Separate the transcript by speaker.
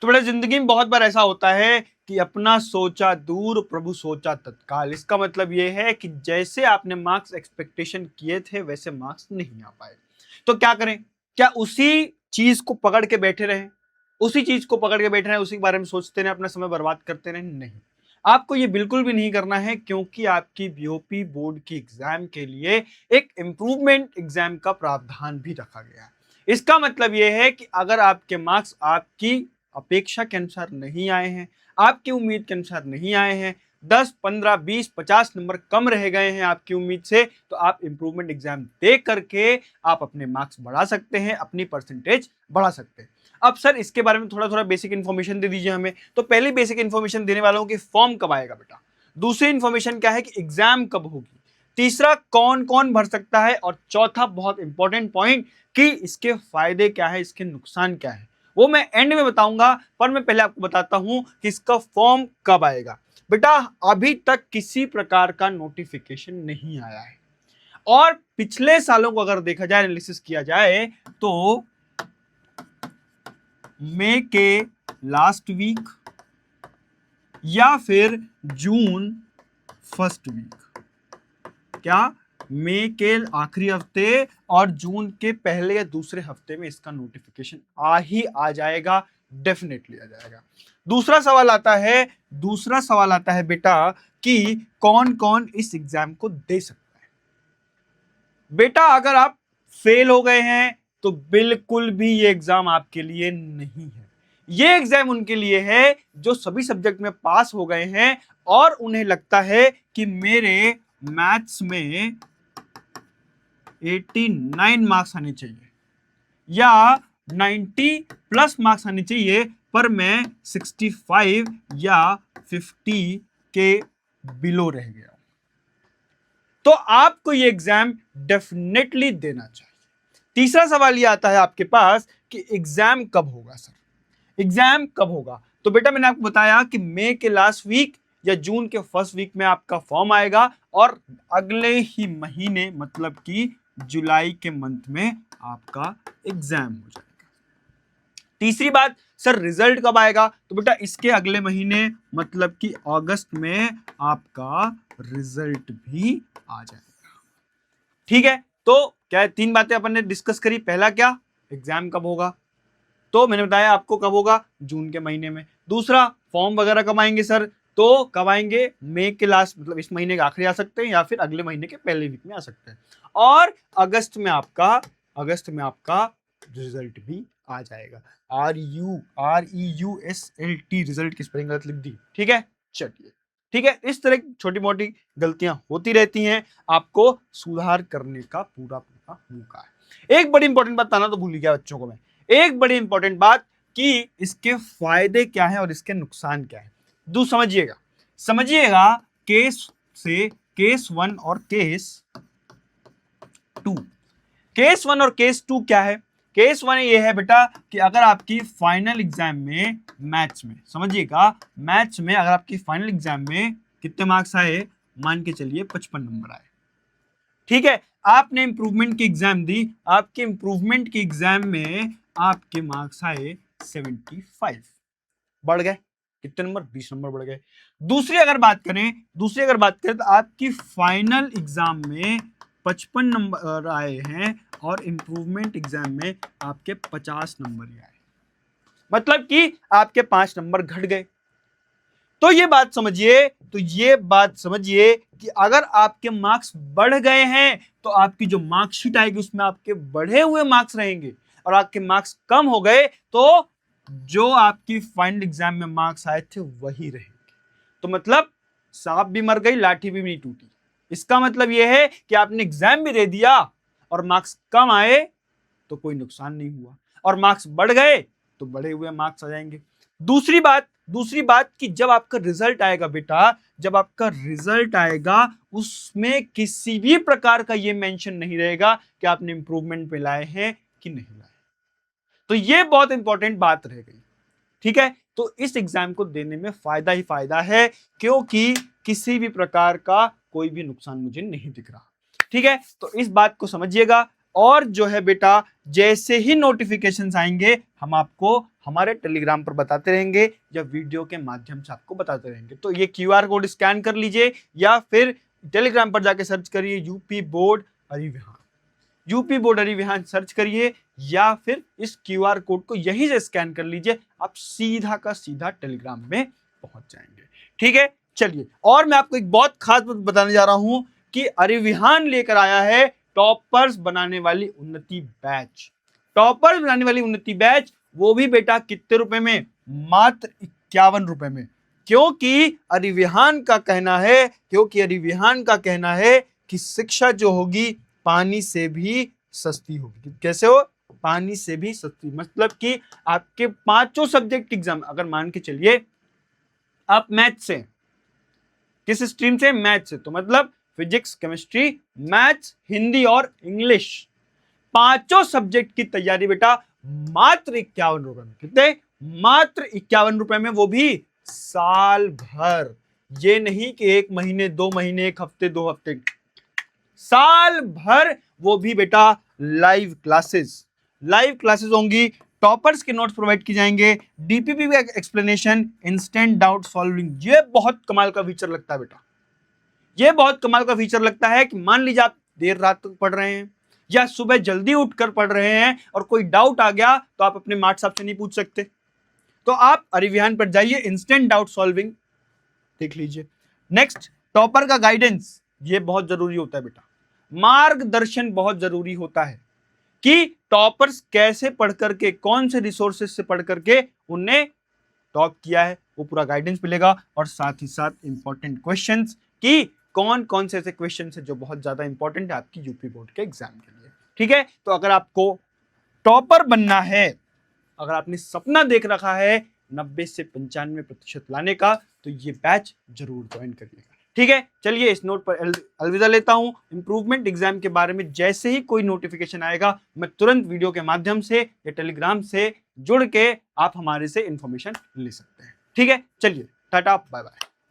Speaker 1: तो बेटा जिंदगी में बहुत बार ऐसा होता है कि अपना सोचा दूर प्रभु सोचा तत्काल। इसका मतलब यह है कि जैसे आपने मार्क्स एक्सपेक्टेशन किए थे वैसे मार्क्स नहीं आ पाए, तो क्या करें? क्या उसी चीज को पकड़ के बैठे रहें, उसी चीज को पकड़ के बैठे रहें, उसी के बारे में सोचते रहें, अपना समय बर्बाद करते रहें? नहीं, आपको ये बिल्कुल भी नहीं करना है, क्योंकि आपकी बीओपी बोर्ड की एग्जाम के लिए एक इंप्रूवमेंट एग्जाम का प्रावधान भी रखा गया है। इसका मतलब यह है कि अगर आपके मार्क्स आपकी अपेक्षा के अनुसार नहीं आए हैं, आपकी उम्मीद के अनुसार नहीं आए हैं, 10, 15, 20, 50 नंबर कम रह गए हैं आपकी उम्मीद से, तो आप इंप्रूवमेंट एग्जाम दे करके आप अपने मार्क्स बढ़ा सकते हैं, अपनी परसेंटेज बढ़ा सकते हैं। अब सर इसके बारे में थोड़ा थोड़ा बेसिक इन्फॉर्मेशन दे दीजिए हमें। तो पहली बेसिक इन्फॉर्मेशन देने वालों की फॉर्म कब आएगा बेटा, दूसरी इन्फॉर्मेशन क्या है कि एग्जाम कब होगी, तीसरा कौन कौन भर सकता है, और चौथा बहुत इंपॉर्टेंट पॉइंट कि इसके फायदे क्या है, इसके नुकसान क्या है, वो मैं एंड में बताऊंगा। पर मैं पहले आपको बताता हूं कि इसका फॉर्म कब आएगा। बेटा अभी तक किसी प्रकार का नोटिफिकेशन नहीं आया है, और पिछले सालों को अगर देखा जाए, एनालिसिस किया जाए, तो मई के लास्ट वीक या फिर जून फर्स्ट वीक, क्या मई के आखिरी हफ्ते और जून के पहले या दूसरे हफ्ते में इसका नोटिफिकेशन आ जाएगा, डेफिनेटली आ जाएगा। दूसरा सवाल आता है बेटा कि कौन कौन इस एग्जाम को दे सकता है। बेटा अगर आप फेल हो गए हैं तो बिल्कुल भी ये एग्जाम आपके लिए नहीं है। ये एग्जाम उनके लिए है जो सभी सब्जेक्ट में पास हो गए हैं और उन्हें लगता है कि मेरे मैथ्स में 89 मार्क्स आने चाहिए या 90 प्लस मार्क्स आने चाहिए, पर मैं 65 या 50 के बिलो रह गया, तो आपको ये एग्जाम डेफिनेटली देना चाहिए। तीसरा सवाल ये आता है आपके पास कि एग्जाम कब होगा सर, एग्जाम कब होगा? तो बेटा मैंने आपको बताया कि मई के लास्ट वीक या जून के फर्स्ट वीक में आपका फॉर्म आएगा, और अगले ही महीने मतलब कि जुलाई के मंथ में आपका एग्जाम हो जाएगा। तीसरी बात, सर रिजल्ट कब आएगा? तो बेटा इसके अगले महीने मतलब कि अगस्त में आपका रिजल्ट भी आ जाएगा। ठीक है, तो क्या है, तीन बातें अपन ने डिस्कस करी। पहला क्या, एग्जाम कब होगा, तो मैंने बताया आपको कब होगा, जून के महीने में। दूसरा, फॉर्म वगैरह कब आएंगे सर, तो कब आएंगे, मई के लास्ट मतलब इस महीने के आखिरी आ सकते हैं या फिर अगले महीने के पहले वीक में आ सकते हैं, और अगस्त में आपका रिजल्ट भी आ जाएगा। REUSLT रिजल्ट की स्पेलिंग गलत लिख दी, ठीक है, चलिए ठीक है। इस तरह की छोटी मोटी गलतियां होती रहती हैं, आपको सुधार करने का पूरा मौका है। एक बड़ी इंपॉर्टेंट बात बताना तो भूल गया बच्चों को मैं, एक बड़ी इंपॉर्टेंट बात कि इसके फायदे क्या है और इसके नुकसान क्या है। समझिएगा केस 1 और केस 2। केस 1 और केस 2 क्या है? केस 1 ये है बेटा कि अगर आपकी फाइनल एग्जाम में मैथ्स में, समझिएगा मैथ्स में अगर आपकी फाइनल एग्जाम में कितने मार्क्स आए, मान के चलिए 55 नंबर आए, ठीक है, आपने इंप्रूवमेंट की एग्जाम दी, आपके इंप्रूवमेंट की एग्जाम में आपके मार्क्स आए 75, बढ़ गए कितने नंबर, 20 नंबर बढ़ गए। दूसरी अगर बात करें तो आपकी फाइनल एग्जाम में 55 नंबर आए हैं और इंप्रूवमेंट एग्जाम में आपके 50 नंबर ही आए, मतलब कि आपके 5 नंबर घट गए। तो ये बात समझिए कि अगर आपके मार्क्स बढ़ गए हैं तो आपकी जो मार्कशीट आएगी उसमें आपके बढ़े हुए मार्क्स रहेंगे, और आपके मार्क्स कम हो गए तो जो आपकी फाइनल एग्जाम में मार्क्स आए थे वही रहेंगे। तो मतलब सांप भी मर गई लाठी भी नहीं टूटी। इसका मतलब यह है कि आपने एग्जाम भी दे दिया और मार्क्स कम आए तो कोई नुकसान नहीं हुआ, और मार्क्स बढ़ गए तो बढ़े हुए मार्क्स आ जाएंगे। दूसरी बात कि जब आपका रिजल्ट आएगा बेटा, जब आपका रिजल्ट आएगा उसमें किसी भी प्रकार का यह मेंशन नहीं रहेगा कि आपने इंप्रूवमेंट में लाए हैं कि नहीं लाए। तो यह बहुत इंपॉर्टेंट बात रह गई, ठीक है। तो इस एग्जाम को देने में फायदा ही फायदा है, क्योंकि किसी भी प्रकार का कोई भी नुकसान मुझे नहीं दिख रहा, ठीक है। तो इस बात को समझिएगा, और जो है बेटा जैसे ही नोटिफिकेशंस आएंगे हम आपको हमारे टेलीग्राम पर बताते रहेंगे या वीडियो के माध्यम से आपको बताते रहेंगे। तो ये QR कोड स्कैन कर लीजिए या फिर टेलीग्राम पर जाके सर्च करिए UP board Arivihan, UP board Arivihan search करिए या फिर इस QR कोड को यहीं से स्कैन कर लीजिए, आप सीधा का सीधा टेलीग्राम में पहुंच जाएंगे। ठीक है, चलिए, और मैं आपको एक बहुत खास बात बताने जा रहा हूं कि अरिविहान लेकर आया है टॉपर्स बनाने वाली उन्नति बैच। टॉपर्स बनाने वाली उन्नति बैच, वो भी बेटा कितने रुपए में? मात्र 51 रुपए में। क्योंकि अरिविहान का कहना है कि शिक्षा जो होगी पानी से भी सस्ती होगी। कैसे हो? पानी से भी सस्ती। मतलब कि आपके 5 सब्जेक्ट एग्जाम, अगर मान के चलिए आप मैथ से, किस स्ट्रीम से? मैथ से, तो मतलब फिजिक्स, केमिस्ट्री, मैथ्स, हिंदी और इंग्लिश, 5 सब्जेक्ट की तैयारी बेटा मात्र 51 रुपए में। कितने? मात्र 51 रुपए में, वो भी साल भर। ये नहीं कि 1 महीने, 2 महीने, 1 हफ्ते, 2 हफ्ते, साल भर। वो भी बेटा लाइव क्लासेस होंगी, टॉपर्स के नोट्स प्रोवाइड किए जाएंगे, डीपीपी का एक्सप्लेनेशन, इंस्टेंट डाउट सॉल्विंग। ये बहुत कमाल का फीचर लगता है बेटा, ये बहुत कमाल का फीचर लगता है कि मान लीजिए आप देर रात तक पढ़ रहे हैं या सुबह जल्दी उठकर पढ़ रहे हैं और कोई डाउट आ गया तो आप अपने मार्ट साहब से नहीं पूछ सकते, तो आप अरिविहान पर जाइए, इंस्टेंट डाउट सॉल्विंग देख लीजिए। नेक्स्ट, टॉपर का गाइडेंस, ये बहुत जरूरी होता है बेटा, मार्गदर्शन बहुत जरूरी होता है कि टॉपर्स कैसे पढ़ करके, कौन से रिसोर्सेज से पढ़ करके उनने टॉप किया है, वो पूरा गाइडेंस मिलेगा। और साथ ही साथ इंपॉर्टेंट क्वेश्चंस कि कौन कौन से ऐसे क्वेश्चन है जो बहुत ज्यादा इंपॉर्टेंट है आपकी यूपी बोर्ड के एग्जाम के लिए। ठीक है, तो अगर आपको टॉपर बनना है, अगर आपने सपना देख रखा है 90 से 95% लाने का, तो ये बैच जरूर ज्वाइन करिएगा। ठीक है, चलिए इस नोट पर अलविदा लेता हूं। इंप्रूवमेंट एग्जाम के बारे में जैसे ही कोई नोटिफिकेशन आएगा, मैं तुरंत वीडियो के माध्यम से या टेलीग्राम से जुड़ के आप हमारे से इंफॉर्मेशन ले सकते हैं। ठीक है, चलिए टाटा, बाय बाय।